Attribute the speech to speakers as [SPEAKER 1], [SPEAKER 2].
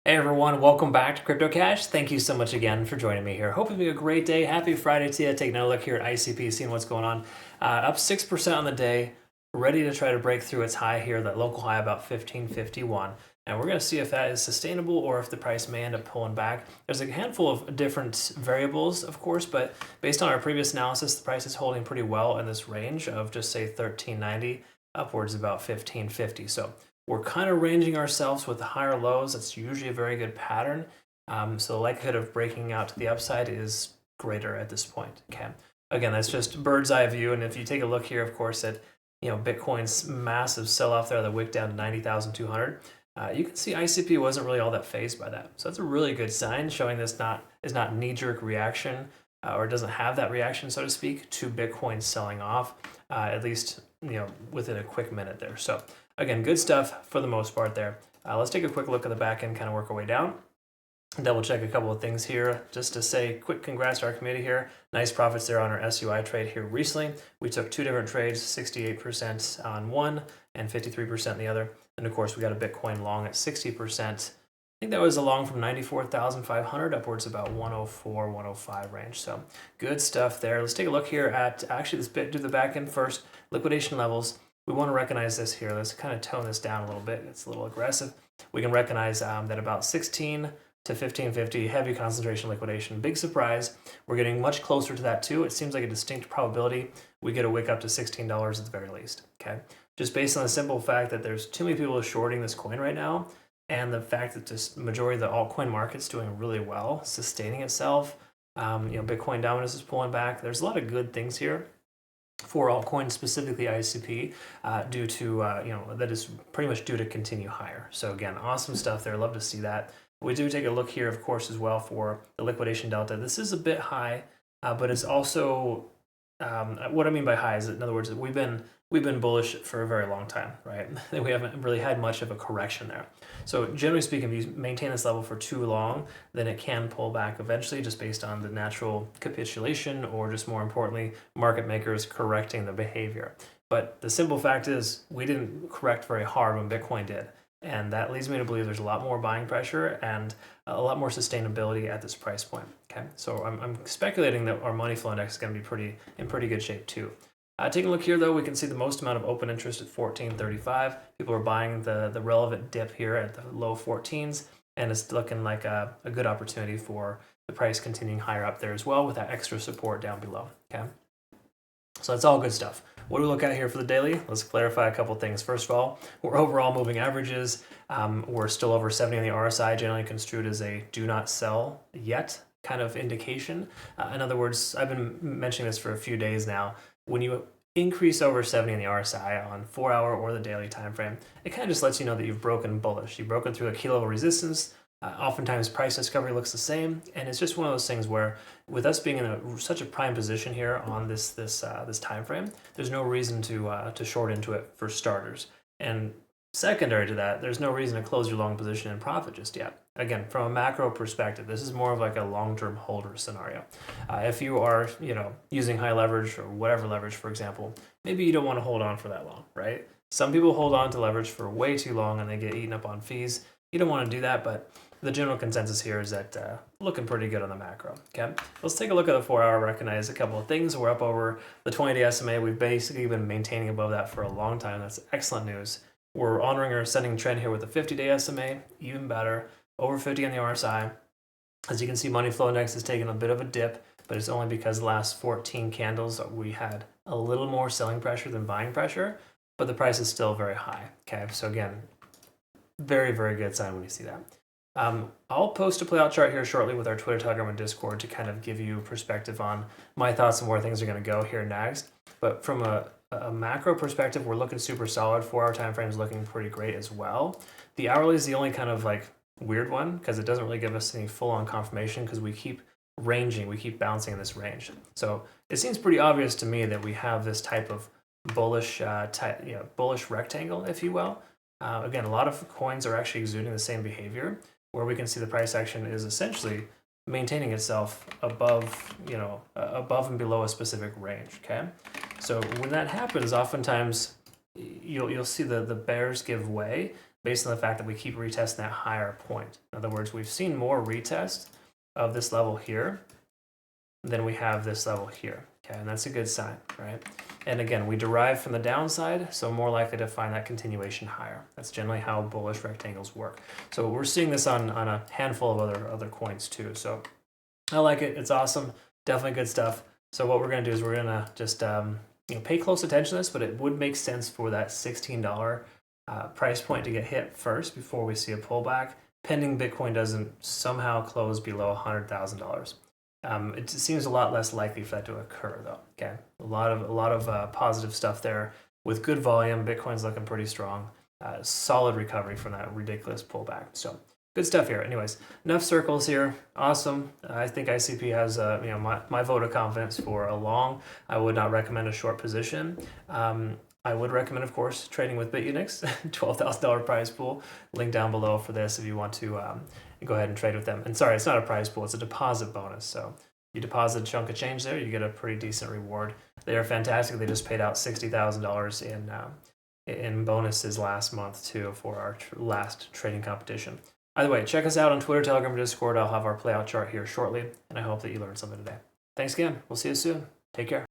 [SPEAKER 1] Hey everyone, welcome back to Crypto Cash. Thank you so much again for joining me here. Hope you're having a great day. Happy Friday to you. Taking a look here at ICP, seeing what's going on. Up 6% on the day, ready to try to break through its high here, that local high about 1551. And we're going to see if that is sustainable or if the price may end up pulling back. There's a handful of different variables, of course, but based on our previous analysis, the price is holding pretty well in this range of just say 1390 upwards about 1550. So we're kind of ranging ourselves with the higher lows. That's usually a very good pattern. So the likelihood of breaking out to the upside is greater at this point. Okay. Again, that's just bird's eye view. And if you take a look here, of course, at Bitcoin's massive sell-off there, the wick down to 90,200. You can see ICP wasn't really all that phased by that. So that's a really good sign, showing this is not knee-jerk reaction, or doesn't have that reaction, so to speak, to Bitcoin selling off, at least within a quick minute there. So again, good stuff for the most part there. Let's take a quick look at the back end, kind of work our way down. Double check a couple of things here just to say quick congrats to our community here. Nice profits there on our SUI trade here recently. We took two different trades, 68% on one and 53% on the other. And of course, we got a Bitcoin long at 60%. I think that was a long from 94,500 upwards about 104, 105 range. So good stuff there. Let's take a look here at actually do the back end first. Liquidation levels. We want to recognize this here. Let's kind of tone this down a little bit. It's a little aggressive. We can recognize that about 16 to 1550, heavy concentration liquidation. Big surprise. We're getting much closer to that too. It seems like a distinct probability we get a wick up to $16 at the very least. Okay, just based on the simple fact that there's too many people shorting this coin right now, and the fact that this majority of the altcoin market's doing really well, sustaining itself. Bitcoin dominance is pulling back. There's a lot of good things here for altcoins, specifically ICP, due to that is pretty much due to continue higher. So again, awesome stuff there. Love to see that. We do take a look here, of course, as well for the liquidation delta. This is a bit high, but it's also what I mean by high is, in other words, we've been bullish for a very long time, right? We haven't really had much of a correction there. So generally speaking, if you maintain this level for too long, then it can pull back eventually, just based on the natural capitulation, or just more importantly, market makers correcting the behavior. But the simple fact is, we didn't correct very hard when Bitcoin did. And that leads me to believe there's a lot more buying pressure and a lot more sustainability at this price point. Okay, so I'm speculating that our money flow index is going to be in pretty good shape too. Taking a look here, though, we can see the most amount of open interest at 1435. People are buying the relevant dip here at the low 14s, and it's looking like a good opportunity for the price continuing higher up there as well, with that extra support down below. Okay, so that's all good stuff. What do we look at here for the daily? Let's clarify a couple things. First of all, we're overall moving averages. We're still over 70 on the RSI, generally construed as a do not sell yet kind of indication. In other words, I've been mentioning this for a few days now. When you increase over 70 on the RSI on 4-hour or the daily time frame, it kind of just lets you know that you've broken bullish. You've broken through a key level resistance. Oftentimes price discovery looks the same, and it's just one of those things where, with us being in such a prime position here on this time frame, there's no reason to short into it for starters. And secondary to that, there's no reason to close your long position in profit just yet. Again, from a macro perspective, this is more of like a long-term holder scenario. If you are using high leverage or whatever leverage, for example, maybe you don't want to hold on for that long, right? Some people hold on to leverage for way too long and they get eaten up on fees. You don't want to do that, but the general consensus here is that looking pretty good on the macro. Okay, let's take a look at the 4-hour. Recognize a couple of things. We're up over the 20-day SMA. We've basically been maintaining above that for a long time. That's excellent news. We're honoring our ascending trend here with the 50-day SMA, even better. Over 50 on the RSI. As you can see, money flow index has taken a bit of a dip, but it's only because the last 14 candles we had a little more selling pressure than buying pressure, but the price is still very high. Okay, so again, very, very good sign when you see that. I'll post a playout chart here shortly with our Twitter, Telegram, and Discord to kind of give you perspective on my thoughts on where things are going to go here next. But from a macro perspective, we're looking super solid. 4-hour time frame is looking pretty great as well. The hourly is the only kind of like weird one, because it doesn't really give us any full-on confirmation, because we keep ranging, we keep bouncing in this range. So it seems pretty obvious to me that we have this type of bullish bullish rectangle, if you will. Again, a lot of coins are actually exuding the same behavior, where we can see the price action is essentially maintaining itself above and below a specific range. Okay, so when that happens, oftentimes you'll see the bears give way, based on the fact that we keep retesting that higher point. In other words, we've seen more retest of this level here than we have this level here. Okay, and that's a good sign, right? And again, we derive from the downside, so more likely to find that continuation higher. That's generally how bullish rectangles work. So we're seeing this on a handful of other coins too. So I like it. It's awesome. Definitely good stuff. So what we're going to do is we're going to just pay close attention to this, but it would make sense for that $16 price point to get hit first before we see a pullback, pending Bitcoin doesn't somehow close below $100,000. It seems a lot less likely for that to occur, though. Okay, a lot of positive stuff there with good volume. Bitcoin's looking pretty strong. Solid recovery from that ridiculous pullback. So good stuff here. Anyways, enough circles here. Awesome. I think ICP has my vote of confidence for a long. I would not recommend a short position. I would recommend, of course, trading with Bitunix, $12,000 prize pool. Link down below for this if you want to go ahead and trade with them. And sorry, it's not a prize pool, it's a deposit bonus. So you deposit a chunk of change there, you get a pretty decent reward. They are fantastic. They just paid out $60,000 in bonuses last month too for our last trading competition. Either way, check us out on Twitter, Telegram, Discord. I'll have our playout chart here shortly, and I hope that you learned something today. Thanks again. We'll see you soon. Take care.